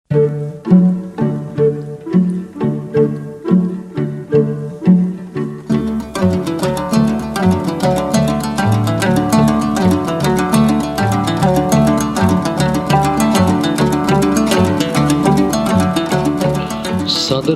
Садыр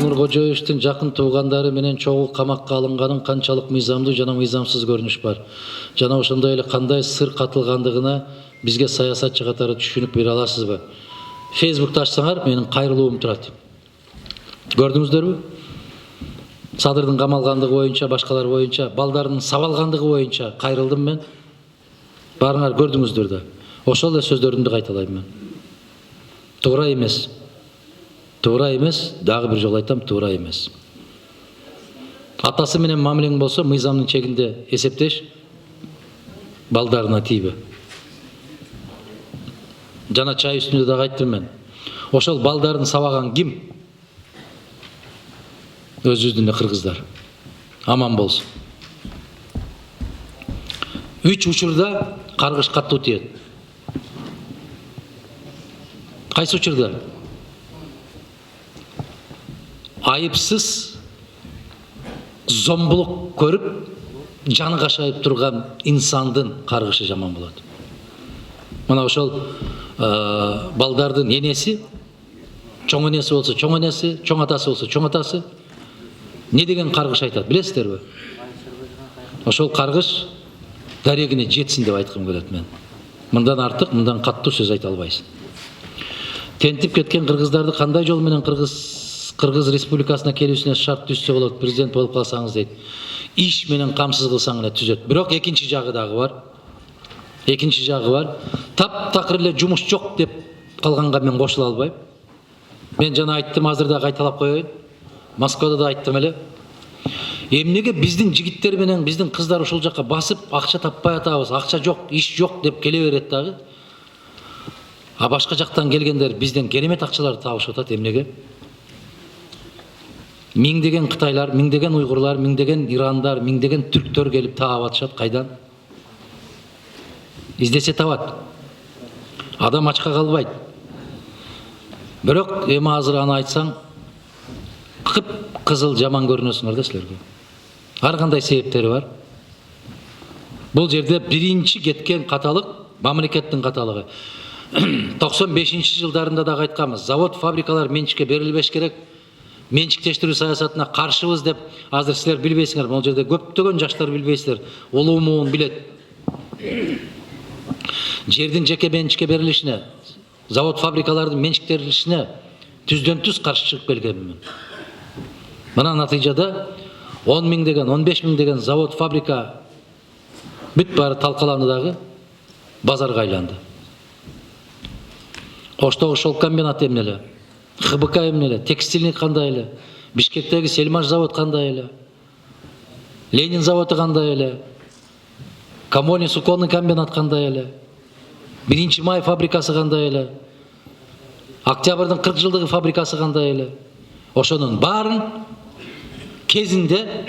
Нуркожоевичтин жакын туугандары менен чогуу камакка алынганын канчалык мыйзамдуу жана мыйзамсыз көрүнүш бар жана ошондой эле кандай сыр катылгандыгына бизге саясатчы катары түшүнүп бере аласызбы? Фейсбукта ачсаңар менин кайрылуум турат. Көрдүңүздөрбү? Садырдын камалгандыгы боюнча, башкалар боюнча, балдарынын сабалгандыгы боюнча кайрылдым мен. Барыңар көрдүңүздөр да. Ошол эле сөздөрүмдү кайталайм мен. Туура эмес. Туура эмес, дагы бир жолу айтам, туура эмес. Атасы менен мамилең болсо, мыйзамдын чегинде эсептеш, балдарына тийбе. Жана чай үстүндө дагы айттым мен. Ошол балдарын сабаган ким? Өзүбүздүн кыргыздар. Аман болсун. 3 учурда каргыш каттуу тиет. Кайсы учурда? Айыпсыз зомбулук көрүп, жаны кашайып турган инсандын каргышы жаман болот. Мына ошол балдардын энеси, чоң энеси болсо чоң энеси, чоң атасы болсо чоң атасы не деген каргыш айтат, билесиздерби? Ошол каргыш дарегине жетсин деп айткым келет мен. Мындан артык, мындан каттуу сөз айта албайсың. Тентип кеткен кыргыздарды кандай жол менен Кыргыз Республикасына келүүсүнө шарт түзсө болот, президент болуп калсаңыз дейт. Иш менен камсыз кылсаң эле түзөт. Бирок экинчи жагы дагы бар. Экинчи жагы бар. Таптакыр эле жумуш жок деп калганга мен кошула албайм. Мен жана айттым, азыр да кайталап коеюн. Москвада да айттым эле. Эмнеге биздин жигиттер менен биздин кыздар ошол жакка басып, акча таппай атабыз, акча жок, иш жок деп келе берет дагы. А башка жактан келгендер бизден керемет акчаларды табышып атат, эмнеге? Миңдеген Кытайлар, миңдеген уйгурлар, миңдеген ирандар, миңдеген түрктөр келип таап атышат. Кайдан? Издесе табат. Адам ачка калбайт. Бирок эми азыр аны айтсаң, кып-кызыл жаман көрүнөсүңөр да силерге. Ар кандай себептери бар. Бул жерде биринчи кеткен каталык мамлекеттин каталыгы. 95 жылдарында да айтканбыз. Завод, фабрикалар менчикке берилбеш керек. Менчиктештирүү саясатына каршыбыз деп, азыр силер билбейсиңер, бул жерде көптөгөн жаштар билбейсиздер, улуумун билет. Жердин жеке менчикке берилишине, завод, фабрикалардын менчиктелишине түздөн түз каршы чыгып келгенмин. Мына натыйжада 10 миңдеген, 15 миңдеген завод, фабрика бүт баары талкаланды дагы базарга айланды. Оштогу шелк комбинаты эмнеле? ХБК эмнеле, текстильный кандай эле, Бишкектеги Сельмаш завод кандай эле, Ленин заводу кандай эле, Камони суконный комбинат кандай эле, 1 май фабрикасы кандай эле, Октябрдын 40 жылдыгы фабрикасы кандай эле. Ошонун баарын кезинде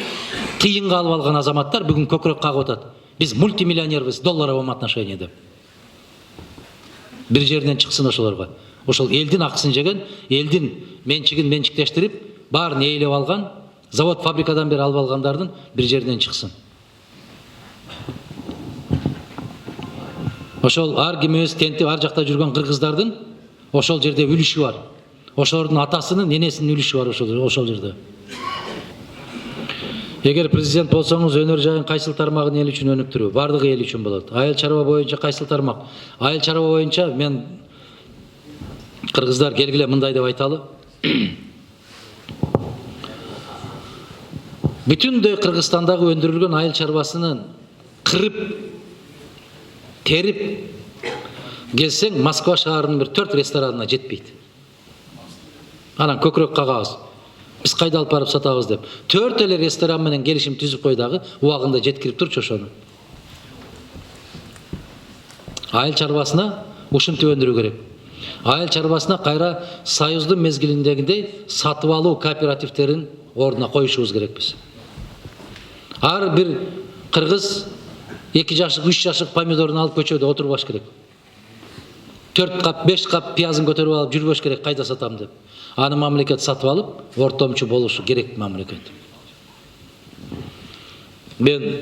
тыйынга алып алган азаматтар бүгүн көкүрөк кагып атат. Биз мультимиллионербиз, долларовом отношении деп. Бир жерден чыксын ошолорго. Ошол элдин акысын жеген, элдин менчигин менчиктештирип, баарын ээлеп алган, завод, фабрикадан бери алып алгандардын бир жерден чыксын. Ошол ар ким өз тентип ар жакта жүргөн кыргыздардын ошол жерде үлүшү бар. Ошолордун атасынын, ненесинин үлүшү бар ошол жерде. Эгер президент болсоңуз, өнөр жайын кайсыл тармагын эл үчүн өнүктүрүү? Бардыгы эл үчүн болот. Айыл чарба боюнча кайсыл тармак? Айыл чарба боюнча мен кыргыздар келгиле мындай деп айталы. Бүтүндөй Кыргызстандагы өндүрүлгөн айыл чарбасынын кырып, терип келсең, Москва шаарынын бир 4 ресторанына жетпейт. Анан көкүрөк кагабыз. Биз кайда алып барып сатабыз деп. 4 эле ресторан менен келишим түзүп кой дагы, убагында жеткирип турчу ошону. Айыл чарбасына ушинтип өндүрүү керек. Айыл чарбасына кайра союздун мезгилиндегидей сатып алуу кооперативтерин ордуна коюшубуз керек биз. Ар бир кыргыз 2 жашык, 3 жашык помидорун алып көчөдө отурбаш керек. 4 кап, 5 кап пиязын көтөрүп алып жүрбөш керек, кайда сатам деп. Аны мамлекет сатып алып, ортомчу болушу керек мамлекет. Мен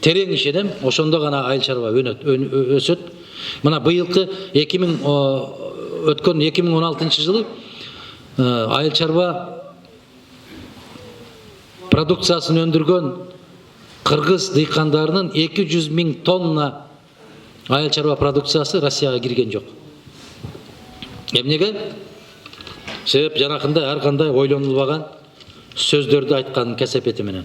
терең ишенем, ошондо гана айыл чарба өсөт. Мына быйылкы 2016 жылы айыл чарба продукциясын өндүргөн кыргыз дыйкандарынын 200 000 тонна айыл чарба продукциясы Россияга кирген жок. Эмнеге? Себеп жанакында ар кандай ойлонулбаган сөздөрдү айткан кесепети менен.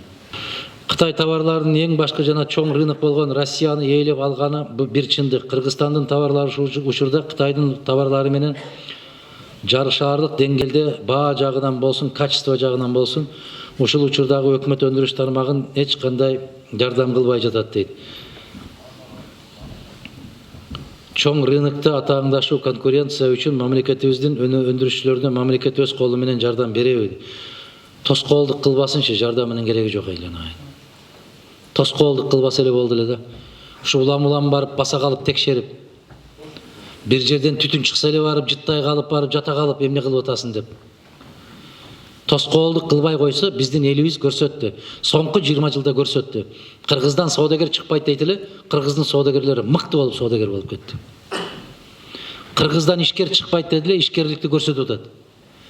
Кытай товарларынын эң башкы жана чоң рынок болгон Россияны ээлеп алганы бир чындык. Кыргызстандын товарлары учурда Кытайдын товарлары менен жарышаарлык деңгээлде баа жагынан болсун, качество жагынан болсун, ушул учурдагы өкмөт өндүрүш тармагын эч кандай жардам кылбай жатат дейт. Чоң рынокто атааңдашуу конкуренция үчүн мамлекетибиздин өндүрүшчүлөрүнө мамлекет өз колу менен жардам береби? Тоскоолдук кылбасынчы, жардамынын кереги жок айланайын. Тоскоолдук кылбаса эле болду эле да. Ушу улам барып баса калып текшерип, бир жерден түтүн чыкса эле барып жыттай калып барып жата калып эмне кылып атасың деп. Тоскоолдук кылбай койсо биздин элибиз көрсөттү. Соңку 20 жылда көрсөттү. Кыргыздан соодагер чыкпайт дейт эле, кыргыздын соодагерлери мыкты болуп соодагер болуп кетти. Кыргыздан ишкер чыкпайт деди эле, ишкерликти көрсөтүп атат.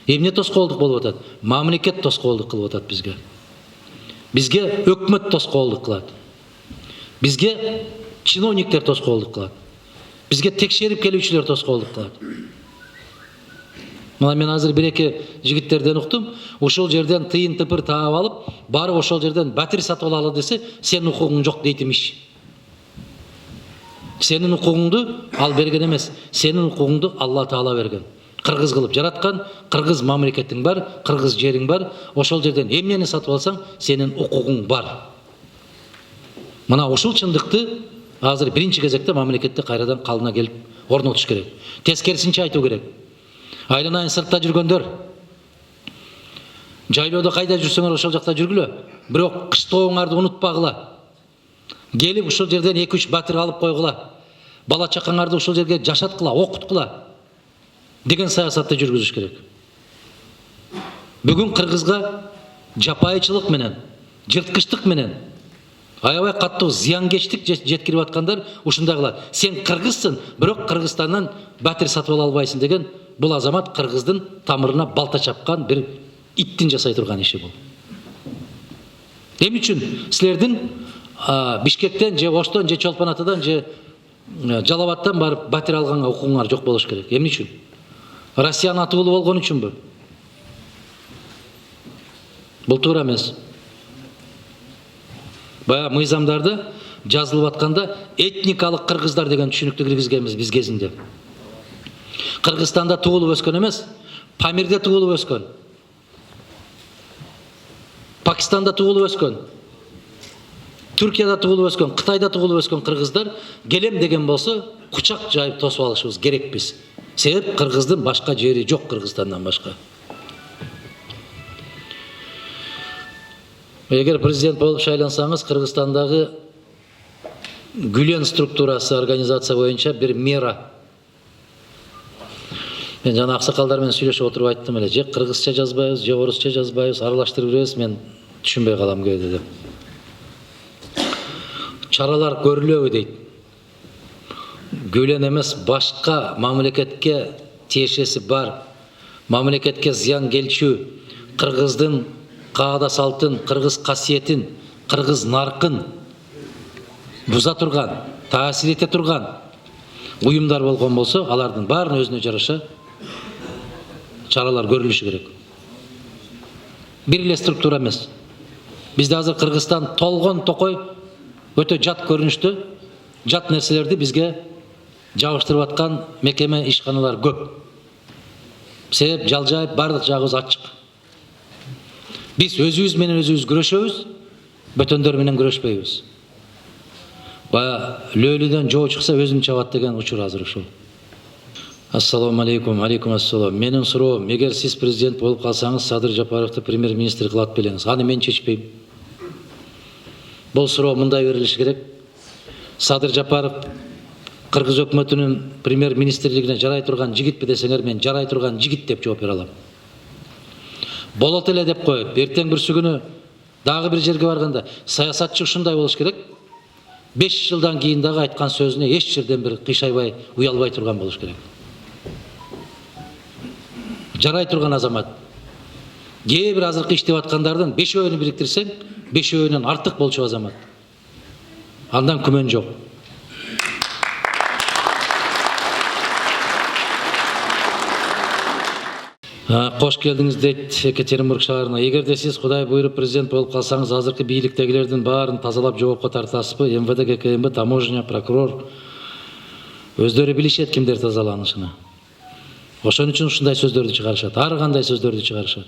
Эмне тоскоолдук болуп атат? Мамлекет тоскоолдук кылып атат бизге. Бизге өкмөт тоскоолдук кылат. Бизге чиновниктер тоскоолдук кылат. Бизге текшерип келүүчүлөр тоскоолдук кылат. Мына мен азыр бир-эки жигиттерден уктум, ошол жерден тыйын тыпыр таап алып, барып ошол жерден батир сатып алалы десе, сенин укугуң жок дейт имиш. Сенин укугуңду ал берген эмес, сенин укугуңду Алла Таала берген. Кыргыз кылып жараткан, кыргыз мамлекетиң бар, кыргыз жериң бар, ошол жерден эмнени сатып алсаң, сенин укугуң бар. Мына ушул чындыкты азыр биринчи кезекте мамлекетте кайрадан калына келип орнотуш керек. Тескерисинче айтуу керек. Айланайын сыртта жүргөндөр, жайлоодо кайда жүрсөңөр ошол жакта жүргүлө, бирок кыштооңарды унутпагыла. Келип ушул жерден 2-3 батыр алып койгула. Бала чакаңарды ушул жерге жашаткыла, окуткула деген саясатты жүргүзүш керек. Бүгүн кыргызга жапайычылык менен, жырткычтык менен аябай каттуу зыянкечтик жеткирип аткандар ушундагылар. Сен кыргызсың, бирок Кыргызстандан батир сатып ала албайсың деген бул азамат кыргыздын тамырына балта чапкан бир иттин жасай турган иши бул. Эмне үчүн силердин Бишкектен же Оштон же Чолпон Атадан же Жалалабадтан барып батир алганга укугуңар жок болуш керек. Эмне үчүн? Россиянын атуулу болгон үчүнбү? Бул туура эмес. Бая мыйзамдарды жазылып атканда этникалык кыргыздар деген түшүнүктү киргизгенбиз биз кезинде. Кыргызстанда туулуп өскөн эмес, Памирде туулуп өскөн. Пакистанда туулуп өскөн. Түркияда туулуп өскөн, Кытайда туулуп өскөн кыргыздар келем деген болсо кучак жайып тосуп алышыбыз керек биз. Себеп кыргыздын башка жери жок Кыргызстандан башка. Эгер президент болуп шайлансаңыз, Кыргызстандагы Гүлен структурасы организация боюнча бир мера. Мен жана аксакалдар менен сүйлөшүп отуруп айттым эле, же кыргызча жазбайбыз, же орусча жазбайбыз, аралаштырып беребиз, мен түшүнбөй калам кээде деп. Чаралар көрүлөбү дейт. Гүлен эмес, башка мамлекетке тиешеси бар, мамлекетке зыян келчү, кыргыздын каада салтын, кыргыз касиетин, кыргыз наркын буза турган, таасир эте турган уюмдар болгон болсо, алардын баарын өзүнө жараша чаралар көрүлүшү керек. Бир эле структура эмес. Бизде азыр Кыргызстан толгон токой өтө жат көрүнүштө, жат нерселерди бизге жабыштырып аткан мекеме ишканалар көп. Себеп жалжайып бардык жагыбыз ачык. Биз өзүбүз менен өзүбүз күрөшөбүз, бөтөндөр менен күрөшпөйбүз. Бая лөөлүдөн жоо чыкса өзүн чабат деген учур азыр ушул. Ассаламу алейкум, алейкум ассалам. Менин суроом, эгер сиз президент болуп калсаңыз, Садыр Жапаровду премьер-министр кылат белеңиз. Аны мен чечпейм. Бул суроо мындай берилиши керек. Садыр Жапаров Кыргыз өкмөтүнүн премьер министрлигине жарай турган жигитпи десеңер, мен жарай турган жигит деп жооп бере алам. Болот эле деп коет. Эртең бүрсү күнү дагы бир жерге барганда саясатчы ушундай болуш керек. 5 жылдан кийин дагы айткан сөзүнө эч жерден бир кыйшайбай, уялбай турган болуш керек. Жарай турган азамат. Кээ бир азыркы иштеп аткандардын 5-өөнү бириктирсең, 5-өөнүн артык болчу азамат. Андан күмөн жок. Кош келдиңиз дейт Екатеринбург шаарына. Эгерде сиз Кудай буйруп президент болуп калсаңыз, азыркы бийликтегилердин баарын тазалап жоопко тартасызбы? МВД, ГКМБ, таможня, прокурор өздөрү билишет кимдер тазаланышына. Ошон үчүн ушундай сөздөрдү чыгарышат. Ар кандай сөздөрдү чыгарышат.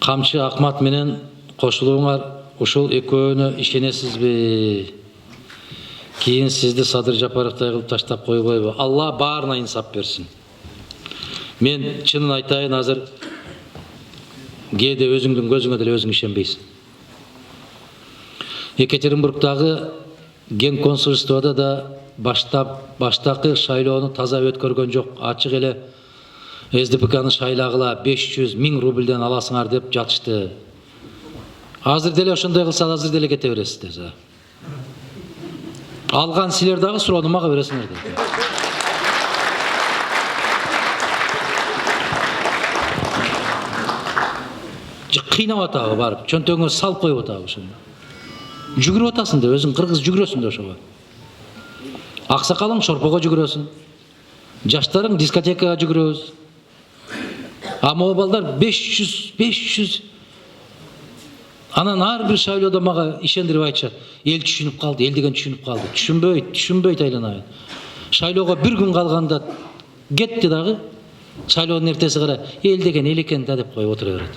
Камчы Акмат менен кошулууңар, ушул экөөнө ишенесизби? Кийин сизди Садыр Жапаровдай кылып таштап койбойбу? Алла баарына инсап берсин. Мен чынын айтайын, азыр кээде өзүңдүн көзүңө деле өзүң ишенбейсиң. Екатеринбургдагы ген консульствода да баштакы шайлоону таза өткөргөн жок. Ачык эле СДПКны шайлагыла 500 000 рубльден аласыңар деп жатышты. Азыр деле ошондой кылса, азыр деле кете бересиздер. Алган силер дагы суроону мага бересиңер деп. Кыйнап атабы барып, чөнтөгүңө салып коюп атабы ошону. Жүгүрүп атасың да, өзүң кыргыз жүгүрөсүң да ошого. Аксакалың шорпого жүгүрөсүң. Жаштарың дискотекага жүгүрөбүз. А могу балдар 500 Анан ар бир шайлоодо мага ишендирип айтышат. Эл түшүнүп калды, эл деген түшүнүп калды. Түшүнбөйт айланайын. Шайлоого бир күн калганда кетти дагы. Шайлоонун эртеси кара эл деген эл экен да деп коюп отура берет.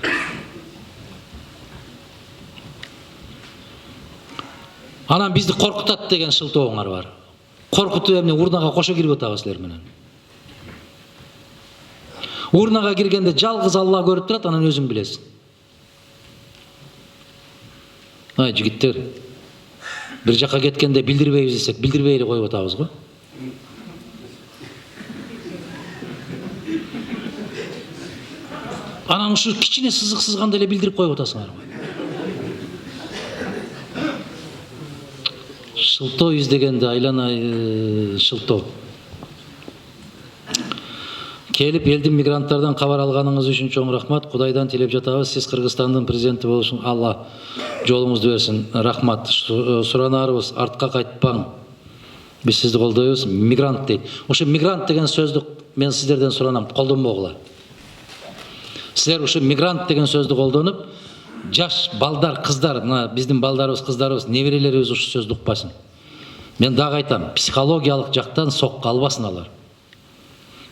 Анан бизди коркутат деген шылтооңар бар. Коркутуп эмне урнага кошо кирип атабыз силер менен. Урнага киргенде жалгыз Алла көрүп турат, анан өзүң билесиң. Ай жигиттер, бир жака кеткенде билдирбейбиз десек, билдирбей эле коюп атабыз го. Анан ушу кичине сызык сызганда эле билдирип коюп атасыңар го. Шылтоо издегенде айланай шылтоо. Келип элдин мигранттардан кабар алганыңыз үчүн чоң рахмат. Кудайдан тилеп жатабыз. Сиз Кыргызстандын президенти болушуң Алла жолуңузду берсин. Рахмат. Суранарыбыз, артка кайтпаң. Биз сизди колдойбуз. Мигрант дейт. Ошо мигрант деген сөздү мен сиздерден суранам, колдонбогула. Силер ушу мигрант деген сөздү колдонуп, жаш балдар, кыздар, мына биздин балдарыбыз, кыздарыбыз, неберелерибиз ушу сөздү укпасын. Мен дагы айтам, психологиялык жактан сокко албасын алар.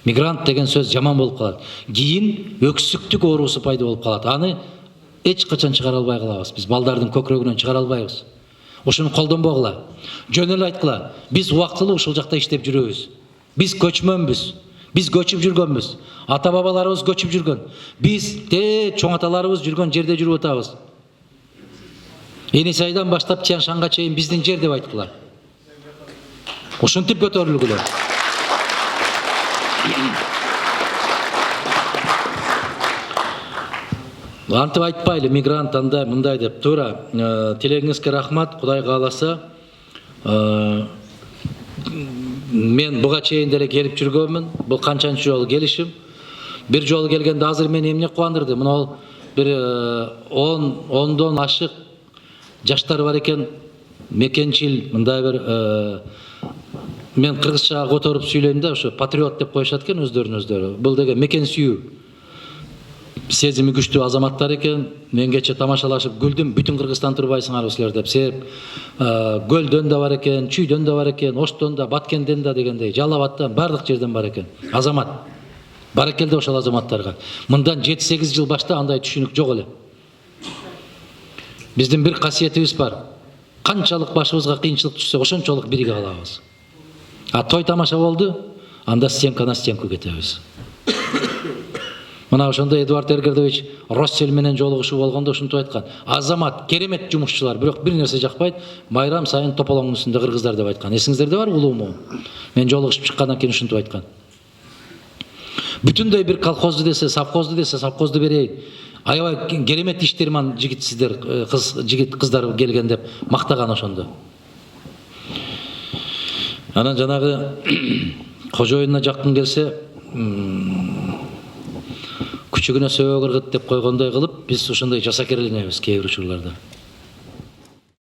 Мигрант деген сөз жаман болуп калат. Кийин өксүктүк оорусу пайда болуп калат. Аны эч качан чыгара албай калабыз. Биз балдардын көкрөгүнөн чыгара албайбыз. Ошону колдонбогула. Жөн эле айткыла. Биз убактылуу ушул жакта иштеп жүрөбүз. Биз көчмөнбүз. Биз көчүп жүргөнбүз. Ата бабаларыбыз көчүп жүргөн. Биз чоң аталарыбыз жүргөн жерде жүрүп атабыз. Енисайдан баштап Тянь-Шанга чейин биздин жер деп айткыла. Ушинтип көтөрүлгүлө. Антип айтпайлы, мигрант андай мындай деп. Туура, тилегиңизге рахмат. Кудай кааласа, мен буга чейин деле келип жүргөнмүн. Бул канчанчы жолу келишим. Бир жолу келгенде азыр мени эмне кубандырды? Мына бир 10дон ашык жаштар бар экен, мекенчил, мындай бир мен кыргызчага которуп сүйлөйм да, ошо патриот деп коюшат экен өздөрүн-өздөрү. Бул деген мекен сүйүү. Сезими күчтүү азаматтар экен. Мен кече тамашалашып күлдүм. Бүтүн Кыргызстан турбайсыңар силер деп. Себеп Көлдөн да бар экен, Чүйдөн да бар экен, Оштон да, Баткенден да дегендей, Жалал Абадтан бардык жерден бар экен. Азамат. Баракелде ошол азаматтарга. Мындан 7-8 жыл башта андай түшүнүк жок эле. Биздин бир касиетибиз бар. Канчалык башыбызга кыйынчылык түшсө, ошончолук бириге калабыз. А той тамаша болду, анда стенка на стенку кетебиз. Мына ошондо Эдуард Эргердович Россель менен жолугушуу болгондо ушинтип айткан. Азамат керемет жумушчулар, бирок бир нерсе жакпайт. Майрам сайын тополоңдун үстүндө кыргыздар деп айткан. Эсиңиздерде бар улууму? Мен жолугушуп чыккандан кийин ушинтип айткан. Бүтүндөй бир колхозду десе, совхозду берейин. Аябай керемет иштерман жигитсиздер, кыздар келген деп мактаган ошондо. Анан жанагы кожоюнуна жакын келсе, күчүгүнө сөөгөр кыт деп койгондой кылып, биз ошондой жасакерленебиз кээ бир учурларда.